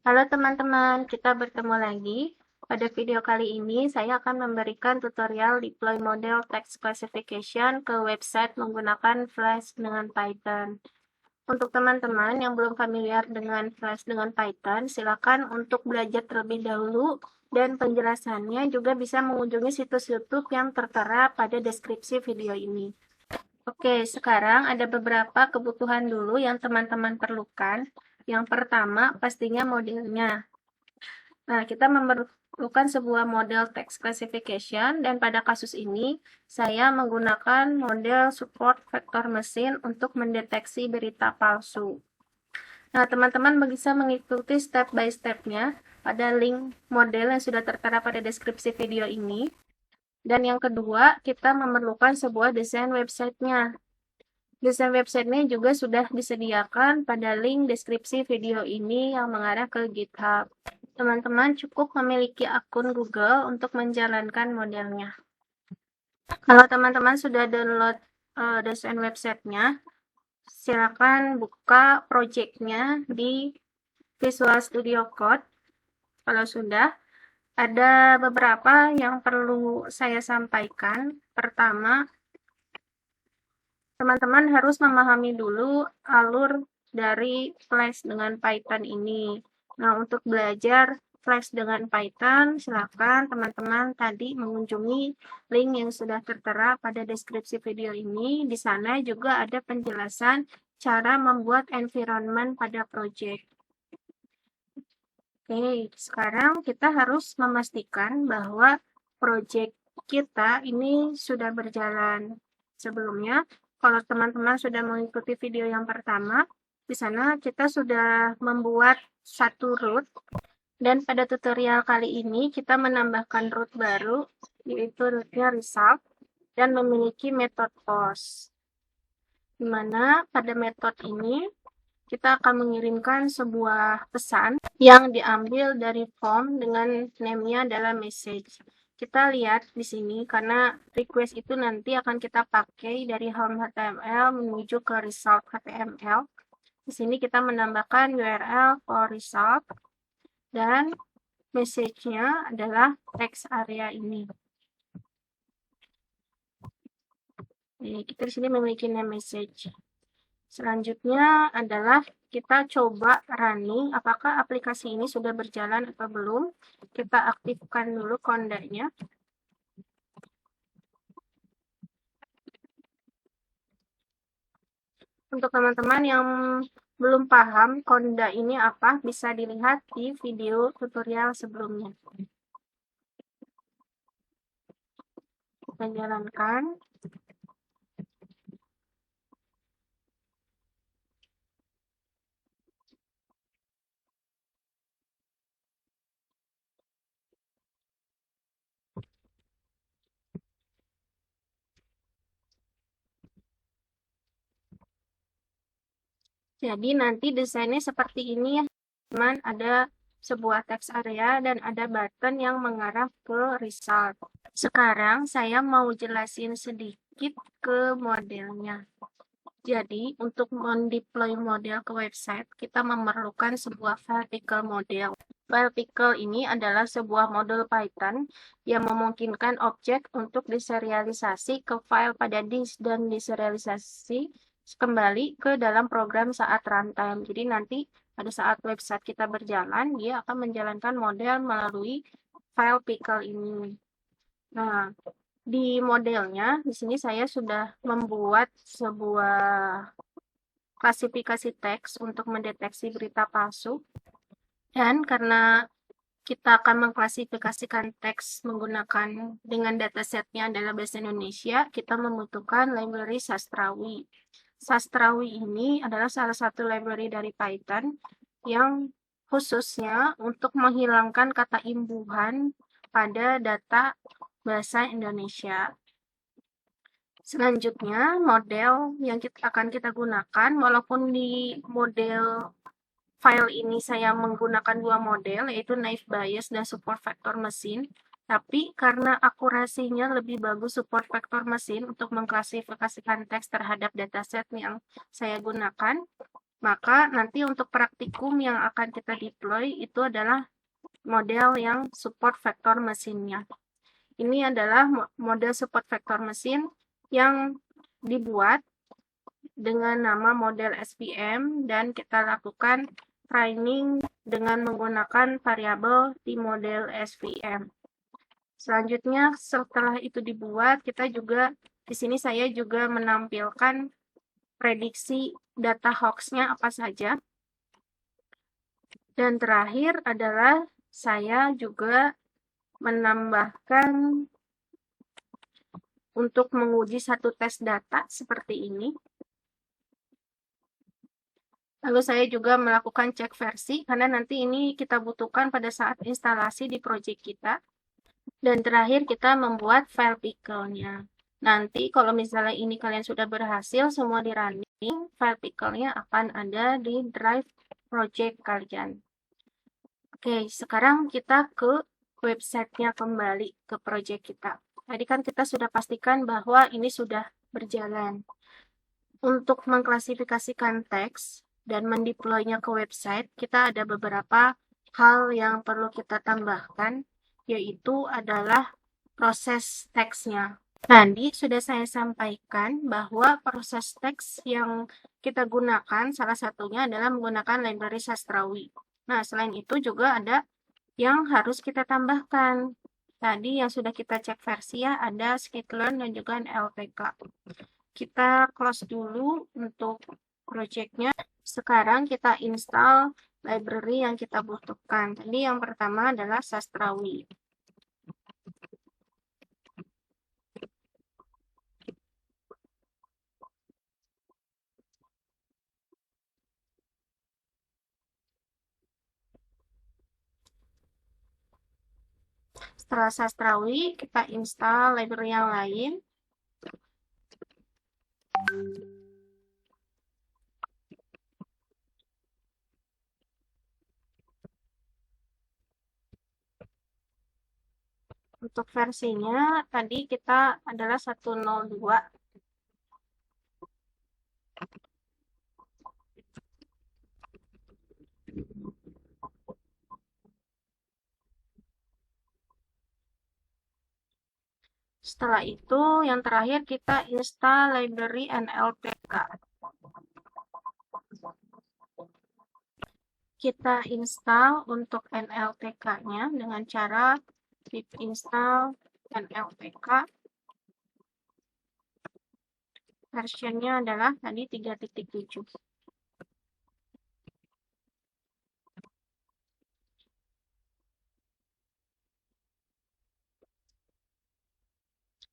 Halo teman-teman, kita bertemu lagi. Pada video kali ini, saya akan memberikan tutorial deploy model text classification ke website menggunakan Flash dengan Python. Untuk teman-teman yang belum familiar dengan Flash dengan Python, silakan untuk belajar terlebih dahulu dan penjelasannya juga bisa mengunjungi situs YouTube yang tertera pada deskripsi video ini. Oke, sekarang ada beberapa kebutuhan dulu yang teman-teman perlukan. Yang pertama, pastinya modelnya. Nah, kita memerlukan sebuah model text classification, dan pada kasus ini, saya menggunakan model support vector machine untuk mendeteksi berita palsu. Nah, teman-teman bisa mengikuti step by step-nya pada link model yang sudah tertera pada deskripsi video ini. Dan yang kedua, kita memerlukan sebuah desain website-nya. Desain website-nya juga sudah disediakan pada link deskripsi video ini yang mengarah ke GitHub. Teman-teman cukup memiliki akun Google untuk menjalankan modelnya. Kalau teman-teman sudah download desain website-nya, silakan buka project-nya di Visual Studio Code. Kalau sudah, ada beberapa yang perlu saya sampaikan. Pertama, teman-teman harus memahami dulu alur dari Flash dengan Python ini. Nah, untuk belajar Flash dengan Python, silakan teman-teman tadi mengunjungi link yang sudah tertera pada deskripsi video ini. Di sana juga ada penjelasan cara membuat environment pada project. Oke, sekarang kita harus memastikan bahwa project kita ini sudah berjalan. Sebelumnya, kalau teman-teman sudah mengikuti video yang pertama, di sana kita sudah membuat satu root, dan pada tutorial kali ini kita menambahkan root baru, yaitu rootnya result, dan memiliki metode post. Di mana pada metode ini kita akan mengirimkan sebuah pesan yang diambil dari form dengan name-nya adalah message. Kita lihat di sini karena request itu nanti akan kita pakai dari home HTML menuju ke result HTML. Di sini kita menambahkan URL for result dan message-nya adalah text area ini. Jadi, kita di sini memiliki name message. Selanjutnya adalah kita coba running, apakah aplikasi ini sudah berjalan atau belum. Kita aktifkan dulu kondanya. Untuk teman-teman yang belum paham konda ini apa, bisa dilihat di video tutorial sebelumnya. Kita jalankan. Jadi nanti desainnya seperti ini ya, teman. Ada sebuah text area dan ada button yang mengarah ke result. Sekarang saya mau jelasin sedikit ke modelnya. Jadi, untuk mendeploy model ke website, kita memerlukan sebuah file pickle model. File pickle ini adalah sebuah modul Python yang memungkinkan objek untuk diserialisasi ke file pada disk dan diserialisasi kembali ke dalam program saat runtime. Jadi nanti pada saat website kita berjalan, dia akan menjalankan model melalui file pickle ini. Nah, di modelnya, di sini saya sudah membuat sebuah klasifikasi teks untuk mendeteksi berita palsu. Dan karena kita akan mengklasifikasikan teks menggunakan dengan datasetnya adalah bahasa Indonesia, kita membutuhkan library Sastrawi. Sastrawi ini adalah salah satu library dari Python yang khususnya untuk menghilangkan kata imbuhan pada data bahasa Indonesia. Selanjutnya, model yang akan kita gunakan, walaupun di model file ini saya menggunakan dua model, yaitu naive Bayes dan support vector machine, tapi karena akurasinya lebih bagus support vector machine untuk mengklasifikasikan teks terhadap dataset yang saya gunakan, Maka nanti untuk praktikum yang akan kita deploy itu adalah model yang support vektor mesinnya. Ini adalah model support vektor mesin yang dibuat dengan nama model SVM dan kita lakukan training dengan menggunakan variabel di model SVM. Selanjutnya, setelah itu dibuat, di sini saya juga menampilkan prediksi data hoax-nya apa saja. Dan terakhir adalah saya juga menambahkan untuk menguji satu tes data seperti ini. Lalu saya juga melakukan cek versi, karena nanti ini kita butuhkan pada saat instalasi di project kita. Dan terakhir kita membuat file pickle-nya. Nanti kalau misalnya ini kalian sudah berhasil semua di running, file pickle-nya akan ada di drive project kalian. Oke, sekarang kita ke website-nya kembali ke project kita. Tadi kan kita sudah pastikan bahwa ini sudah berjalan. Untuk mengklasifikasikan teks dan mendeploy-nya ke website, kita ada beberapa hal yang perlu kita tambahkan, yaitu adalah proses teksnya. Tadi sudah saya sampaikan bahwa proses teks yang kita gunakan, salah satunya adalah menggunakan library Sastrawi. Nah, selain itu juga ada yang harus kita tambahkan. Tadi yang sudah kita cek versi ya, ada skitlearn dan juga LPK. Kita close dulu untuk project-nya. Sekarang kita install library yang kita butuhkan. Tadi yang pertama adalah Sastrawi. Setelah Sastrawi, kita install library yang lain. Untuk versinya, tadi kita adalah 102. Setelah itu, yang terakhir kita install library NLTK. Kita install untuk NLTK-nya dengan cara pip install NLTK. Versionnya adalah tadi 3.7.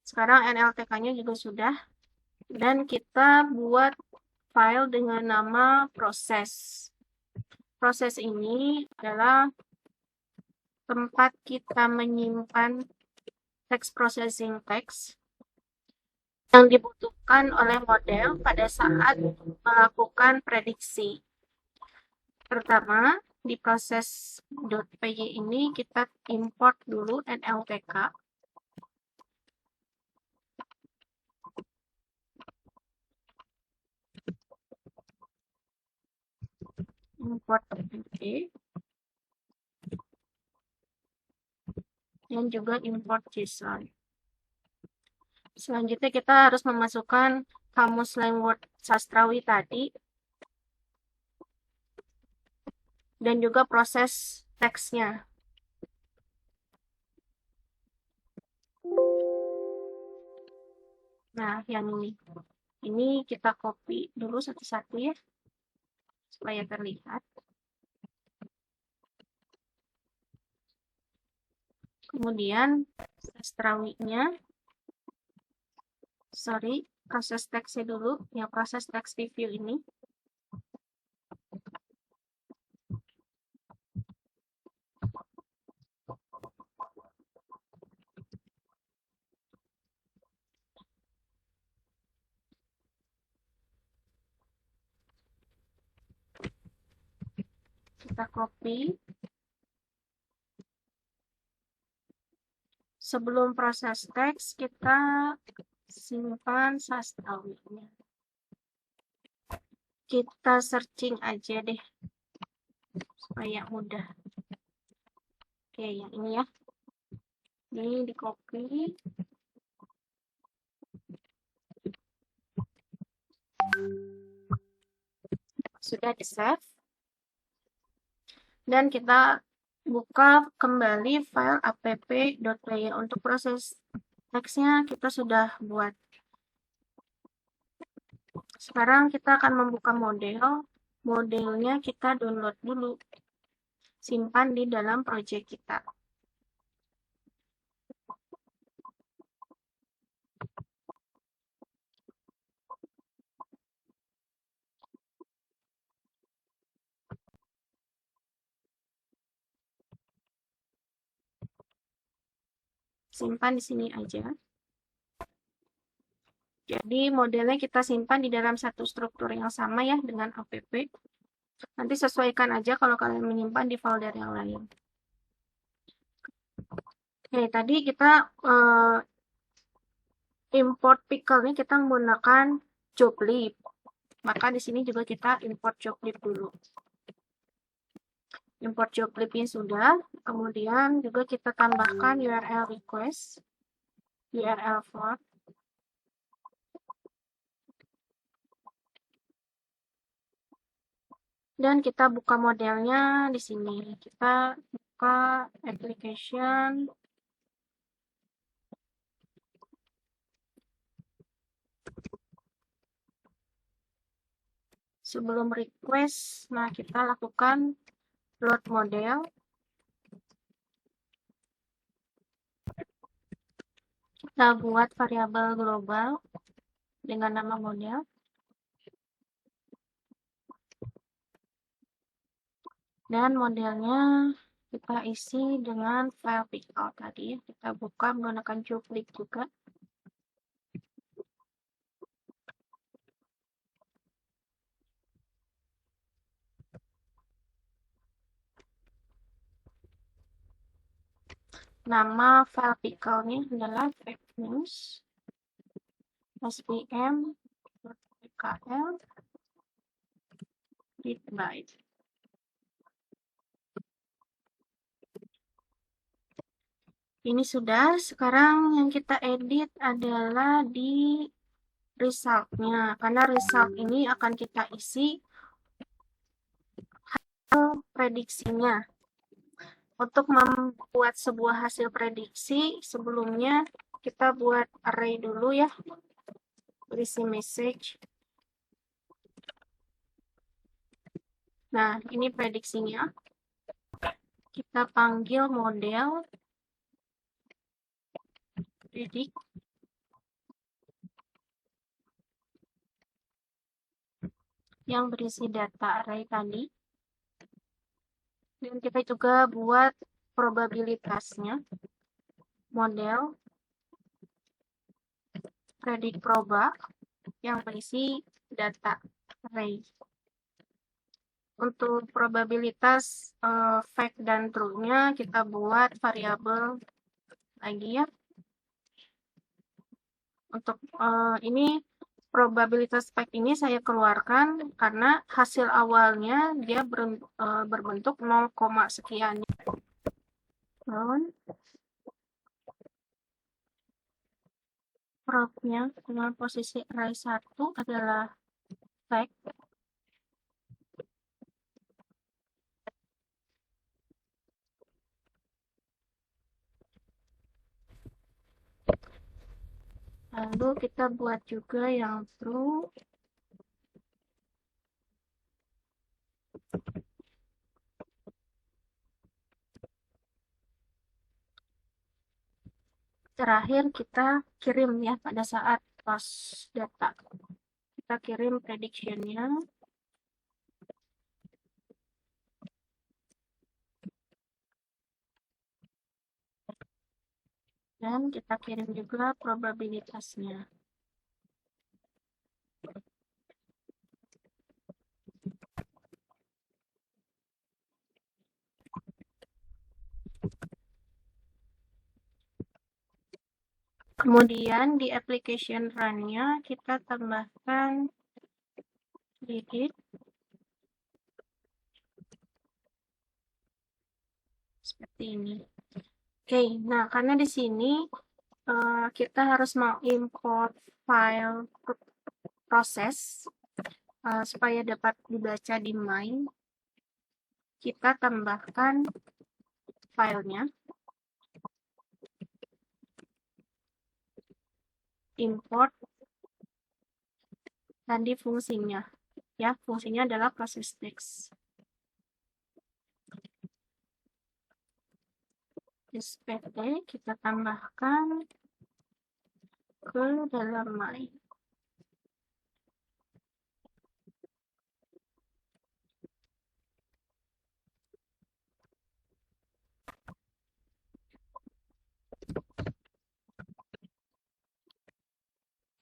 Sekarang NLTK-nya juga sudah. Dan kita buat file dengan nama proses. Proses ini adalah tempat kita menyimpan text processing text yang dibutuhkan oleh model pada saat melakukan prediksi. Pertama, di proses .py ini kita import dulu NLTK. Import .py. Dan juga import JSON. Selanjutnya kita harus memasukkan kamus slang word Sastrawi tadi dan juga proses teksnya. Nah, yang ini kita copy dulu satu-satu ya, supaya terlihat. Kemudian Sastrawinya, proses teksnya dulu, ya proses teks review ini. Kita copy. Sebelum proses teks, kita simpan Sastrawinya. Kita searching aja deh supaya mudah. Oke, yang ini ya. Ini di copy. Sudah di save. Dan kita buka kembali file app.player. Untuk proses teksnya kita sudah buat. Sekarang kita akan membuka model. Modelnya kita download dulu. Simpan di dalam project kita. Simpan di sini aja. Jadi modelnya kita simpan di dalam satu struktur yang sama ya dengan app. Nanti sesuaikan aja kalau kalian menyimpan di folder yang lain. Oke, tadi kita import pickle-nya kita menggunakan joblib. Maka di sini juga kita import joblib dulu. Import joblib-nya sudah, kemudian juga kita tambahkan URL request, URL form. Dan kita buka modelnya di sini. Kita buka application. Sebelum request, nah kita lakukan load model. Kita buat variabel global dengan nama model. Dan modelnya kita isi dengan file pickle tadi. Kita buka menggunakan joblib juga. Nama file pickle-nya adalah webnews svm pkl read byte. Ini sudah. Sekarang yang kita edit adalah di result-nya, karena result ini akan kita isi hasil prediksinya. Untuk membuat sebuah hasil prediksi, sebelumnya kita buat array dulu ya, berisi message. Nah, ini prediksinya. Kita panggil model predict. Yang berisi data array tadi. Dan kita juga buat probabilitasnya. Model predict proba yang berisi data array. Untuk probabilitas fact dan true-nya kita buat variabel lagi ya. Untuk ini probabilitas fact ini saya keluarkan karena hasil awalnya dia berbentuk 0, sekian. Prob-nya dengan posisi array 1 adalah fact. Lalu kita buat juga yang true. Terakhir kita kirim ya pada saat pas data. Kita kirim prediction-nya. Dan kita kirim juga probabilitasnya. Kemudian di application run-nya kita tambahkan edit. Seperti ini. Oke, nah karena di sini kita harus mengimport file proses supaya dapat dibaca di main. Kita tambahkan filenya, import, dan di fungsinya. Ya, fungsinya adalah proses text. SPT kita tambahkan ke dalam main.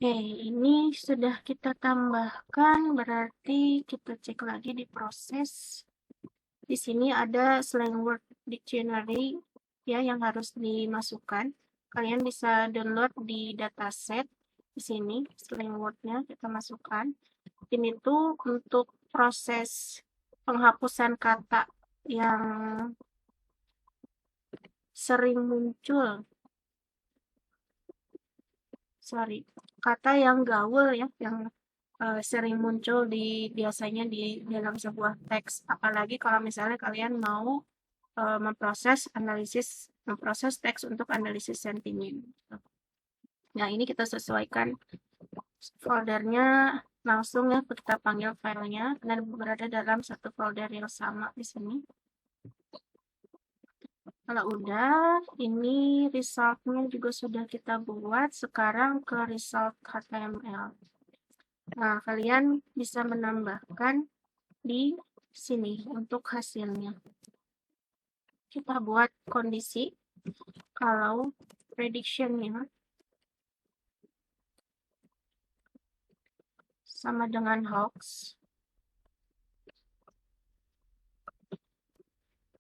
Oke, ini sudah kita tambahkan, berarti kita cek lagi di proses. Di sini ada slang word dictionary ya yang harus dimasukkan. Kalian bisa download di dataset. Di sini slang word-nya kita masukkan. Ini tuh untuk proses penghapusan kata yang sering muncul. Kata yang gaul ya, yang sering muncul biasanya di dalam sebuah teks. Apalagi kalau misalnya kalian mau memproses teks untuk analisis sentimen. Nah, ini kita sesuaikan foldernya langsung ya, kita panggil filenya dan berada dalam satu folder yang sama di sini. Kalau udah, ini resultnya juga sudah kita buat. Sekarang ke result HTML. Nah, kalian bisa menambahkan di sini untuk hasilnya. Kita buat kondisi kalau prediction-nya sama dengan hoax,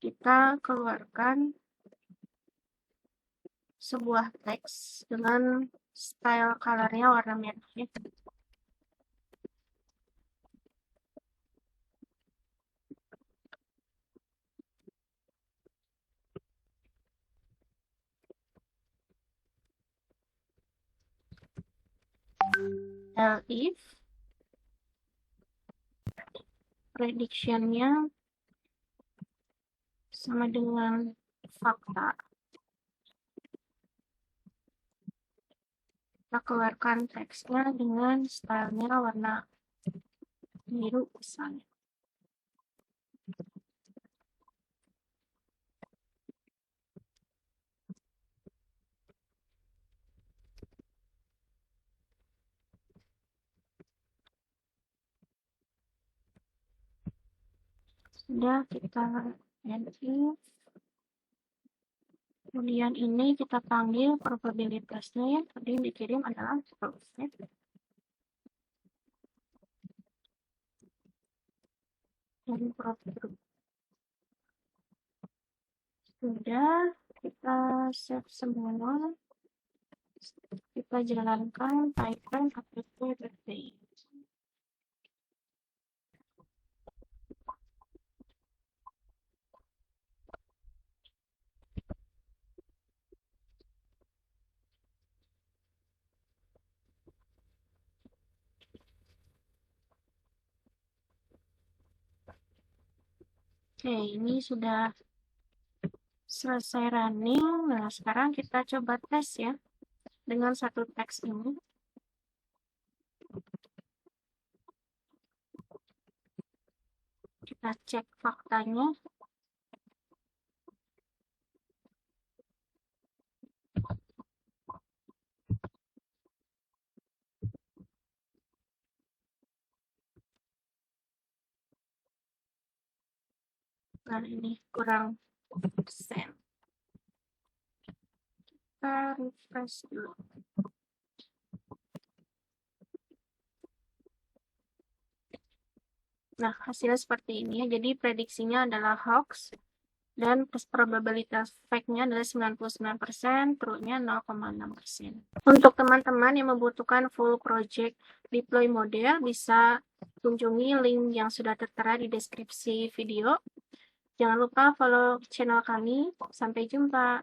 kita keluarkan sebuah teks dengan style color-nya warna merah ya. If prediction-nya sama dengan fakta, kita keluarkan teksnya dengan stylenya warna biru misalnya. Sudah kita edit. Kemudian ini kita panggil probabilitasnya ya. Tadi yang dikirim adalah proses. Dan sudah kita save semua. Kita jalankan Python app. Oke, ini sudah selesai running. Nah, sekarang kita coba tes ya dengan satu teks ini. Kita cek faktanya. Nah, ini kurang persen. Kita refresh dulu. Nah, hasilnya seperti ini ya. Jadi prediksinya adalah hoax dan probabilitas fake-nya adalah 99%, true-nya 0,6%. Untuk teman-teman yang membutuhkan full project deploy model bisa kunjungi link yang sudah tertera di deskripsi video. Jangan lupa follow channel kami. Sampai jumpa.